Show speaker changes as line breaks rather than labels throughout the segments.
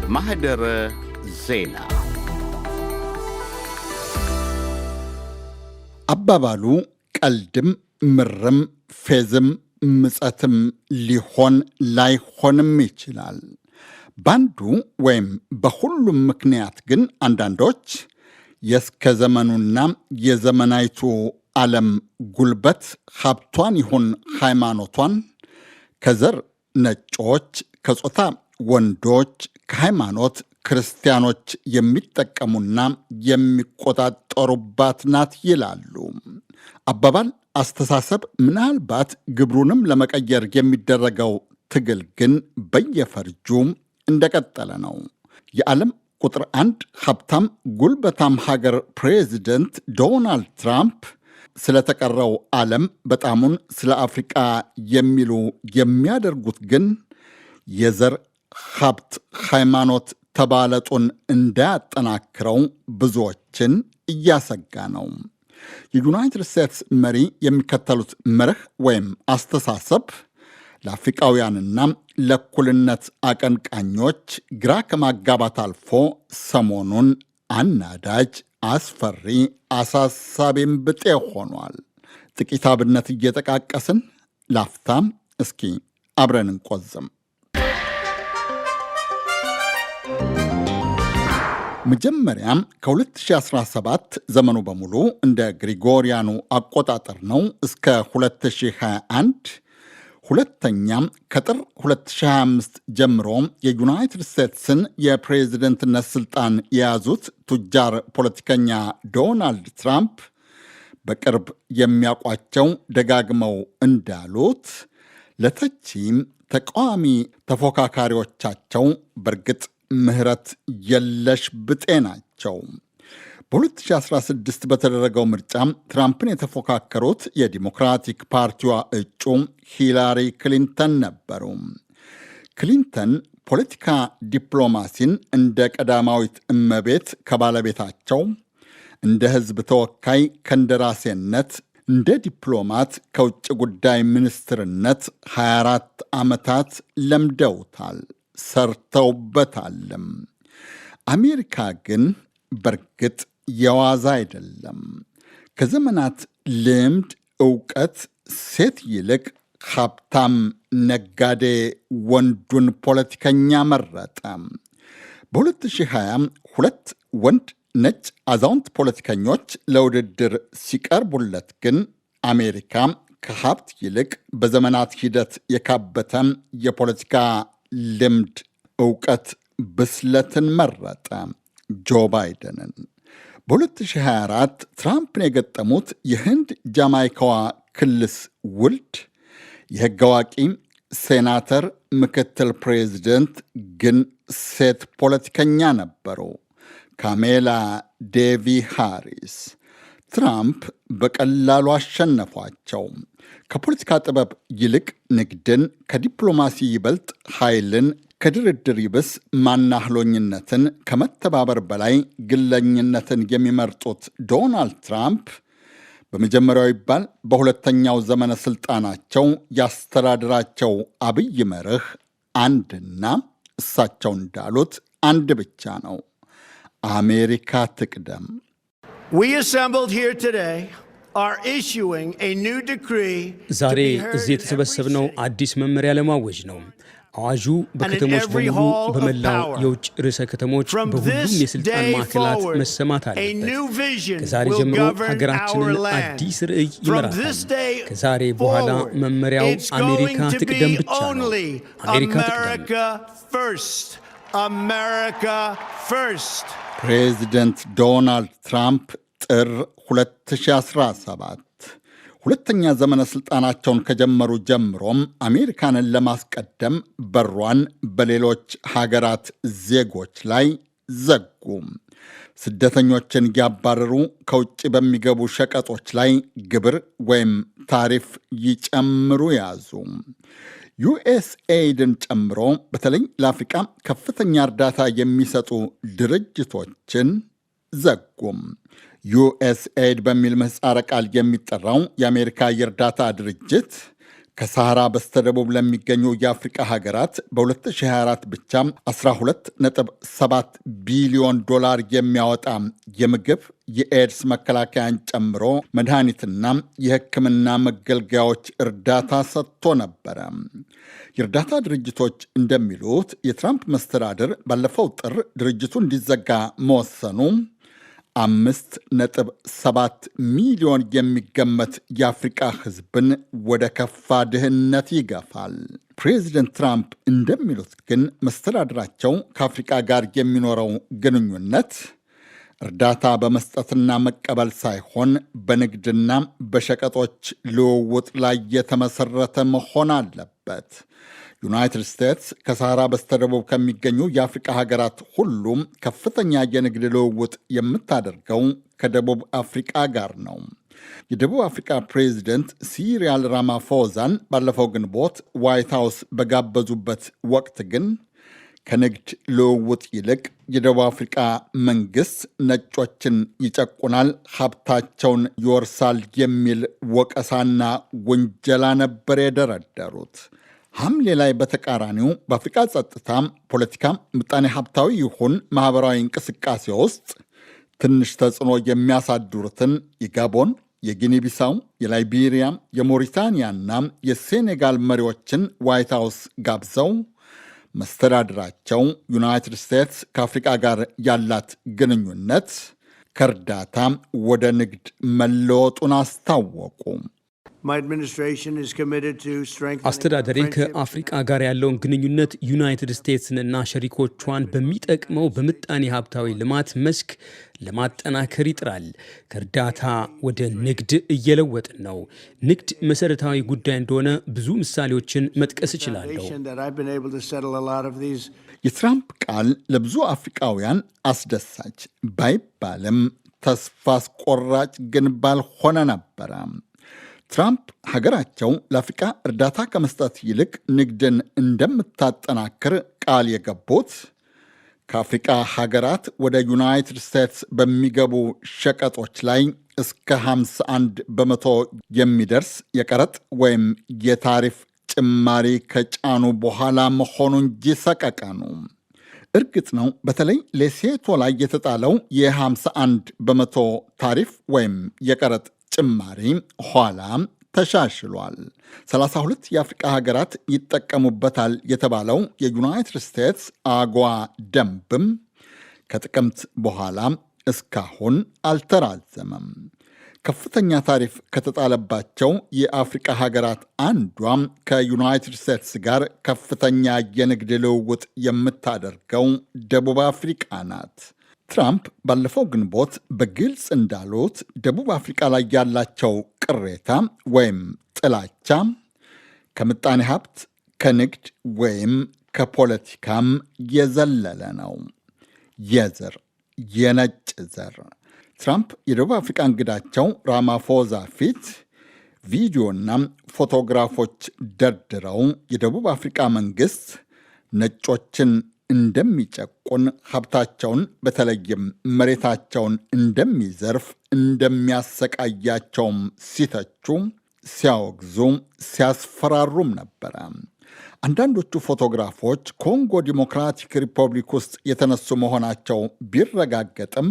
ማህደረ ዜና አባባሉ ቀልድም ምርም ፌዝም ምጸትም ሊሆን ላይሆንም ይችላል። ባንዱ ወይም በሁሉም ምክንያት ግን አንዳንዶች የእስከ ዘመኑና የዘመናይቱ ዓለም ጉልበት ሀብቷን ይሁን ሃይማኖቷን ከዘር ነጮች፣ ከጾታ ወንዶች፣ ከሃይማኖት ክርስቲያኖች የሚጠቀሙና የሚቆጣጠሩባት ናት ይላሉ። አባባል አስተሳሰብ ምናልባት ግብሩንም ለመቀየር የሚደረገው ትግል ግን በየፈርጁ እንደቀጠለ ነው። የዓለም ቁጥር 1 ሀብታም ጉልበታም ሀገር ፕሬዚደንት ዶናልድ ትራምፕ ስለተቀረው ዓለም በጣሙን ስለ አፍሪቃ የሚሉ የሚያደርጉት ግን የዘር ሀብት ሃይማኖት ተባለጡን እንዳያጠናክረው ብዙዎችን እያሰጋ ነው። የዩናይትድ ስቴትስ መሪ የሚከተሉት መርህ ወይም አስተሳሰብ ለአፍሪቃውያንና ለእኩልነት አቀንቃኞች ግራ ከማጋባት አልፎ ሰሞኑን አናዳጅ፣ አስፈሪ፣ አሳሳቢም ብጤ ሆኗል። ጥቂት አብነት እየጠቃቀስን ላፍታም እስኪ አብረን እንቆዝም። መጀመሪያም ከ2017 ዘመኑ በሙሉ እንደ ግሪጎሪያኑ አቆጣጠር ነው እስከ 2021፣ ሁለተኛም ከጥር 2025 ጀምሮ የዩናይትድ ስቴትስን የፕሬዝደንትነት ስልጣን የያዙት ቱጃር ፖለቲከኛ ዶናልድ ትራምፕ በቅርብ የሚያውቋቸው ደጋግመው እንዳሉት ለተቺም ተቃዋሚ ተፎካካሪዎቻቸው በእርግጥ ምህረት የለሽ ብጤ ናቸው። በ2016 በተደረገው ምርጫ ትራምፕን የተፎካከሩት የዲሞክራቲክ ፓርቲዋ እጩ ሂላሪ ክሊንተን ነበሩ። ክሊንተን ፖለቲካ ዲፕሎማሲን እንደ ቀዳማዊት እመቤት ከባለቤታቸው፣ እንደ ሕዝብ ተወካይ ከእንደራሴነት፣ እንደ ዲፕሎማት ከውጭ ጉዳይ ሚኒስትርነት 24 ዓመታት ለምደውታል፣ ሰርተውበታልም። አሜሪካ ግን በርግጥ የዋዛ አይደለም። ከዘመናት ልምድ ዕውቀት ሴት ይልቅ ሀብታም ነጋዴ ወንዱን ፖለቲከኛ መረጠ። በ2020 ሁለት ወንድ ነጭ አዛውንት ፖለቲከኞች ለውድድር ሲቀርቡለት ግን አሜሪካ ከሀብት ይልቅ በዘመናት ሂደት የካበተ የፖለቲካ ልምድ ዕውቀት ብስለትን መረጠ፣ ጆ ባይደንን። በ2024 ትራምፕን የገጠሙት የህንድ ጃማይካዋ ክልስ ውልድ የሕግ አዋቂ ሴናተር፣ ምክትል ፕሬዚደንት ግን ሴት ፖለቲከኛ ነበሩ፣ ካሜላ ዴቪ ሃሪስ። ትራምፕ በቀላሉ አሸነፏቸው። ከፖለቲካ ጥበብ ይልቅ ንግድን፣ ከዲፕሎማሲ ይበልጥ ኃይልን፣ ከድርድር ይብስ ማናህሎኝነትን፣ ከመተባበር በላይ ግለኝነትን የሚመርጡት ዶናልድ ትራምፕ በመጀመሪያው ይባል በሁለተኛው ዘመነ ሥልጣናቸው ያስተዳድራቸው አብይ መርህ አንድና እሳቸው እንዳሉት አንድ ብቻ ነው፣ አሜሪካ ትቅደም።
ዛሬ እዚህ የተሰበሰብነው አዲስ መመሪያ ለማወጅ ነው። አዋጁ በከተሞች በሙሉ በመላው የውጭ ርዕሰ ከተሞች በሁሉም የሥልጣን ማዕከላት መሰማት አለበት። ከዛሬ ጀምሮ ሀገራችንን አዲስ ርዕይ ይመራታል። ከዛሬ በኋላ መመሪያው አሜሪካ ትቅደም ብቻ ነው። አሜሪካ ትቅደም።
ፕሬዚደንት ዶናልድ ትራምፕ ጥር 2017 ሁለተኛ ዘመነ ሥልጣናቸውን ከጀመሩ ጀምሮም አሜሪካንን ለማስቀደም በሯን በሌሎች ሀገራት ዜጎች ላይ ዘጉ። ስደተኞችን እያባረሩ ከውጭ በሚገቡ ሸቀጦች ላይ ግብር ወይም ታሪፍ ይጨምሩ ያዙ። ዩኤስኤይድን ጨምሮ በተለይ ለአፍሪቃ ከፍተኛ እርዳታ የሚሰጡ ድርጅቶችን ዘጉም። ዩኤስኤድ በሚል ምህጻረ ቃል የሚጠራው የአሜሪካ የእርዳታ ድርጅት ከሳህራ በስተደቡብ ለሚገኙ የአፍሪቃ ሀገራት በ2024 ብቻ 12.7 ቢሊዮን ዶላር የሚያወጣ የምግብ የኤድስ መከላከያን ጨምሮ መድኃኒትና የሕክምና መገልገያዎች እርዳታ ሰጥቶ ነበረ። የእርዳታ ድርጅቶች እንደሚሉት የትራምፕ መስተዳድር ባለፈው ጥር ድርጅቱ እንዲዘጋ መወሰኑ 5.7 ሚሊዮን የሚገመት የአፍሪቃ ሕዝብን ወደ ከፋ ድህነት ይገፋል። ፕሬዚደንት ትራምፕ እንደሚሉት ግን መስተዳድራቸው ከአፍሪቃ ጋር የሚኖረው ግንኙነት እርዳታ በመስጠትና መቀበል ሳይሆን በንግድና በሸቀጦች ልውውጥ ላይ የተመሰረተ መሆን አለበት። ዩናይትድ ስቴትስ ከሳህራ በስተደቡብ ከሚገኙ የአፍሪቃ ሀገራት ሁሉም ከፍተኛ የንግድ ልውውጥ የምታደርገው ከደቡብ አፍሪቃ ጋር ነው። የደቡብ አፍሪቃ ፕሬዚደንት ሲሪል ራማፎዛን ባለፈው ግንቦት ዋይት ሃውስ በጋበዙበት ወቅት ግን ከንግድ ልውውጥ ይልቅ የደቡብ አፍሪቃ መንግሥት ነጮችን ይጨቁናል፣ ሀብታቸውን ይወርሳል የሚል ወቀሳና ውንጀላ ነበር የደረደሩት። ሐምሌ ላይ በተቃራኒው በአፍሪቃ ጸጥታ፣ ፖለቲካ፣ ምጣኔ ሀብታዊ ይሁን ማኅበራዊ እንቅስቃሴ ውስጥ ትንሽ ተጽዕኖ የሚያሳድሩትን የጋቦን፣ የጊኒ ቢሳው፣ የላይቤሪያ፣ የሞሪታንያና የሴኔጋል መሪዎችን ዋይት ሃውስ ጋብዘው መስተዳድራቸው ዩናይትድ ስቴትስ ከአፍሪቃ ጋር ያላት ግንኙነት ከእርዳታ ወደ ንግድ መለወጡን አስታወቁ።
አስተዳደሬ ከአፍሪቃ ጋር ያለውን ግንኙነት ዩናይትድ ስቴትስንና ሸሪኮቿን በሚጠቅመው በምጣኔ ሀብታዊ ልማት መስክ ለማጠናከር ይጥራል። ከእርዳታ ወደ ንግድ እየለወጥን ነው። ንግድ መሰረታዊ ጉዳይ እንደሆነ ብዙ ምሳሌዎችን መጥቀስ እችላለሁ።
የትራምፕ ቃል ለብዙ አፍሪቃውያን አስደሳች ባይባልም ተስፋ አስቆራጭ ግን ባልሆነ ነበረ። ትራምፕ ሀገራቸው ለአፍሪቃ እርዳታ ከመስጠት ይልቅ ንግድን እንደምታጠናክር ቃል የገቡት ከአፍሪቃ ሀገራት ወደ ዩናይትድ ስቴትስ በሚገቡ ሸቀጦች ላይ እስከ 51 በመቶ የሚደርስ የቀረጥ ወይም የታሪፍ ጭማሪ ከጫኑ በኋላ መሆኑ እንጂ ሰቀቀኑ። እርግጥ ነው በተለይ ሌሴቶ ላይ የተጣለው የ51 በመቶ ታሪፍ ወይም የቀረጥ ጭማሪ ኋላ ተሻሽሏል። 32 የአፍሪቃ ሀገራት ይጠቀሙበታል የተባለው የዩናይትድ ስቴትስ አጓ ደንብም ከጥቅምት በኋላ እስካሁን አልተራዘመም። ከፍተኛ ታሪፍ ከተጣለባቸው የአፍሪቃ ሀገራት አንዷም ከዩናይትድ ስቴትስ ጋር ከፍተኛ የንግድ ልውውጥ የምታደርገው ደቡብ አፍሪቃ ናት። ትራምፕ ባለፈው ግንቦት በግልጽ እንዳሉት ደቡብ አፍሪቃ ላይ ያላቸው ቅሬታ ወይም ጥላቻ ከምጣኔ ሀብት፣ ከንግድ ወይም ከፖለቲካም የዘለለ ነው። የዘር የነጭ ዘር ትራምፕ የደቡብ አፍሪቃ እንግዳቸው ራማፎዛ ፊት ቪዲዮና ፎቶግራፎች ደርድረው የደቡብ አፍሪቃ መንግሥት ነጮችን እንደሚጨቁን፣ ሀብታቸውን በተለይም መሬታቸውን እንደሚዘርፍ፣ እንደሚያሰቃያቸውም ሲተቹ፣ ሲያወግዙ፣ ሲያስፈራሩም ነበረ። አንዳንዶቹ ፎቶግራፎች ኮንጎ ዲሞክራቲክ ሪፐብሊክ ውስጥ የተነሱ መሆናቸው ቢረጋገጥም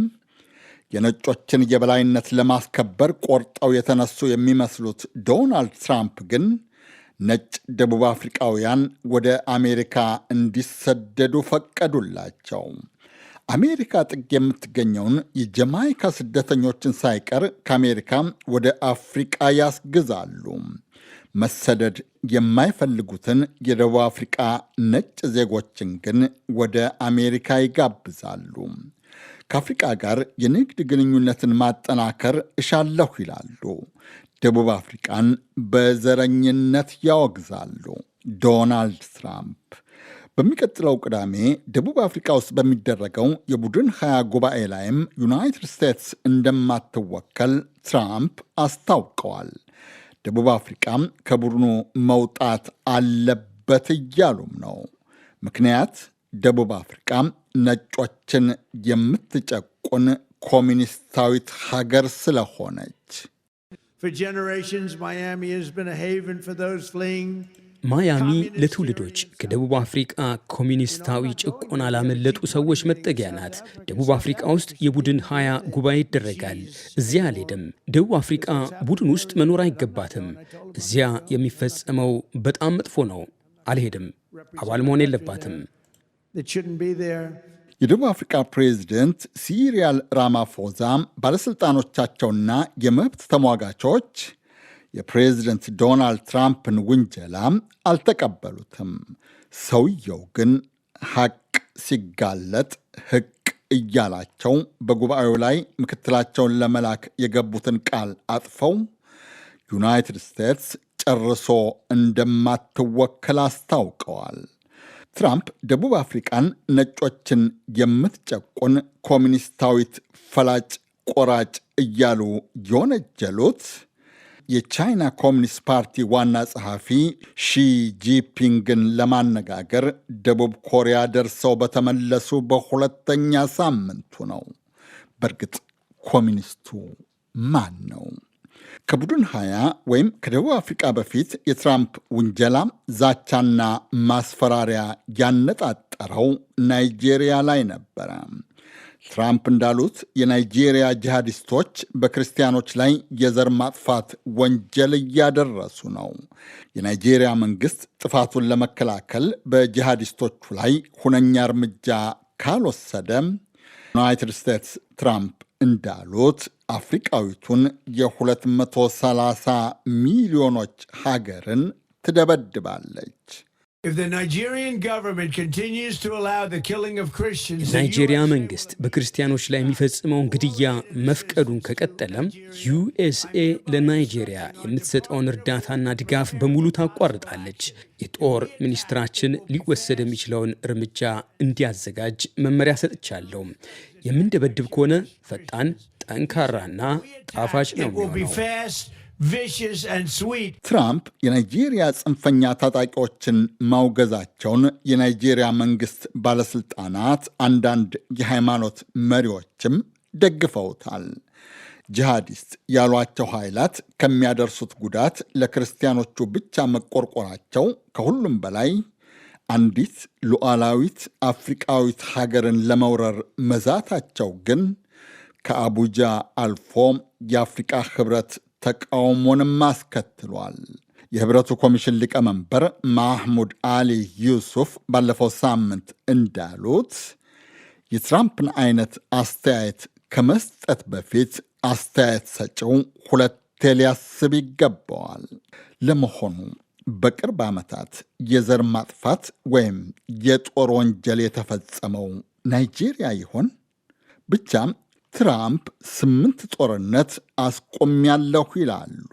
የነጮችን የበላይነት ለማስከበር ቆርጠው የተነሱ የሚመስሉት ዶናልድ ትራምፕ ግን ነጭ ደቡብ አፍሪቃውያን ወደ አሜሪካ እንዲሰደዱ ፈቀዱላቸው። አሜሪካ ጥግ የምትገኘውን የጀማይካ ስደተኞችን ሳይቀር ከአሜሪካ ወደ አፍሪቃ ያስግዛሉ። መሰደድ የማይፈልጉትን የደቡብ አፍሪቃ ነጭ ዜጎችን ግን ወደ አሜሪካ ይጋብዛሉ። ከአፍሪቃ ጋር የንግድ ግንኙነትን ማጠናከር እሻለሁ ይላሉ። ደቡብ አፍሪቃን በዘረኝነት ያወግዛሉ። ዶናልድ ትራምፕ በሚቀጥለው ቅዳሜ ደቡብ አፍሪካ ውስጥ በሚደረገው የቡድን 20 ጉባኤ ላይም ዩናይትድ ስቴትስ እንደማትወከል ትራምፕ አስታውቀዋል። ደቡብ አፍሪቃ ከቡድኑ መውጣት አለበት እያሉም ነው። ምክንያት ደቡብ አፍሪቃ ነጮችን የምትጨቁን ኮሚኒስታዊት ሀገር ስለሆነች።
ማያሚ ለትውልዶች ከደቡብ አፍሪቃ ኮሚኒስታዊ ጭቆና ላመለጡ ሰዎች መጠጊያ ናት። ደቡብ አፍሪቃ ውስጥ የቡድን 20 ጉባኤ ይደረጋል። እዚያ አልሄድም። ደቡብ አፍሪቃ ቡድን ውስጥ መኖር አይገባትም። እዚያ የሚፈጸመው በጣም መጥፎ ነው። አልሄድም። አባል መሆን የለባትም።
የደቡብ አፍሪካ ፕሬዝደንት ሲሪያል ራማፎዛ ባለሥልጣኖቻቸውና የመብት ተሟጋቾች የፕሬዝደንት ዶናልድ ትራምፕን ውንጀላ አልተቀበሉትም። ሰውየው ግን ሐቅ ሲጋለጥ ሕቅ እያላቸው በጉባኤው ላይ ምክትላቸውን ለመላክ የገቡትን ቃል አጥፈው ዩናይትድ ስቴትስ ጨርሶ እንደማትወከል አስታውቀዋል። ትራምፕ ደቡብ አፍሪቃን ነጮችን የምትጨቁን ኮሚኒስታዊት ፈላጭ ቆራጭ እያሉ የወነጀሉት የቻይና ኮሚኒስት ፓርቲ ዋና ጸሐፊ ሺ ጂፒንግን ለማነጋገር ደቡብ ኮሪያ ደርሰው በተመለሱ በሁለተኛ ሳምንቱ ነው። በእርግጥ ኮሚኒስቱ ማን ነው? ከቡድን 20 ወይም ከደቡብ አፍሪቃ በፊት የትራምፕ ውንጀላ ዛቻና ማስፈራሪያ ያነጣጠረው ናይጄሪያ ላይ ነበረ። ትራምፕ እንዳሉት የናይጄሪያ ጂሃዲስቶች በክርስቲያኖች ላይ የዘር ማጥፋት ወንጀል እያደረሱ ነው። የናይጄሪያ መንግሥት ጥፋቱን ለመከላከል በጂሃዲስቶቹ ላይ ሁነኛ እርምጃ ካልወሰደ ዩናይትድ ስቴትስ ትራምፕ እንዳሉት አፍሪቃዊቱን የ230 ሚሊዮኖች ሀገርን ትደበድባለች።
የናይጄሪያ መንግስት በክርስቲያኖች ላይ የሚፈጽመውን ግድያ መፍቀዱን ከቀጠለም ዩኤስኤ ለናይጄሪያ የምትሰጠውን እርዳታና ድጋፍ በሙሉ ታቋርጣለች። የጦር ሚኒስትራችን ሊወሰድ የሚችለውን እርምጃ እንዲያዘጋጅ መመሪያ ሰጥቻለሁ። የምንደበድብ ከሆነ ፈጣን፣ ጠንካራና ጣፋጭ ነው የሚሆነው።
ትራምፕ የናይጄሪያ ጽንፈኛ ታጣቂዎችን ማውገዛቸውን የናይጄሪያ መንግሥት ባለሥልጣናት፣ አንዳንድ የሃይማኖት መሪዎችም ደግፈውታል። ጂሃዲስት ያሏቸው ኃይላት ከሚያደርሱት ጉዳት ለክርስቲያኖቹ ብቻ መቆርቆራቸው ከሁሉም በላይ አንዲት ሉዓላዊት አፍሪቃዊት ሀገርን ለመውረር መዛታቸው ግን ከአቡጃ አልፎ የአፍሪቃ ኅብረት ተቃውሞንም አስከትሏል። የህብረቱ ኮሚሽን ሊቀመንበር ማህሙድ አሊ ዩሱፍ ባለፈው ሳምንት እንዳሉት የትራምፕን አይነት አስተያየት ከመስጠት በፊት አስተያየት ሰጪው ሁለቴ ሊያስብ ይገባዋል። ለመሆኑ በቅርብ ዓመታት የዘር ማጥፋት ወይም የጦር ወንጀል የተፈጸመው ናይጄሪያ ይሆን? ብቻም ትራምፕ 8 ጦርነት አስቆሚያለሁ ይላሉ።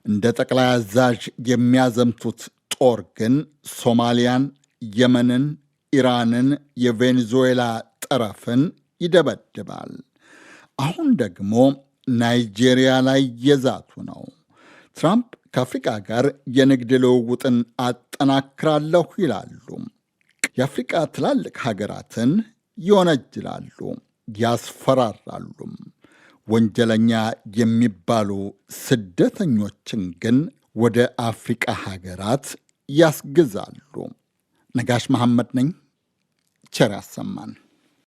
እንደ ጠቅላይ አዛዥ የሚያዘምቱት ጦር ግን ሶማሊያን፣ የመንን፣ ኢራንን፣ የቬኔዙዌላ ጠረፍን ይደበድባል። አሁን ደግሞ ናይጄሪያ ላይ የዛቱ ነው። ትራምፕ ከአፍሪቃ ጋር የንግድ ልውውጥን አጠናክራለሁ ይላሉ። የአፍሪቃ ትላልቅ ሀገራትን ይወነጅላሉ፣ ያስፈራራሉ። ወንጀለኛ የሚባሉ ስደተኞችን ግን ወደ አፍሪቃ ሀገራት ያስግዛሉ። ነጋሽ መሐመድ ነኝ። ቸር ያሰማን።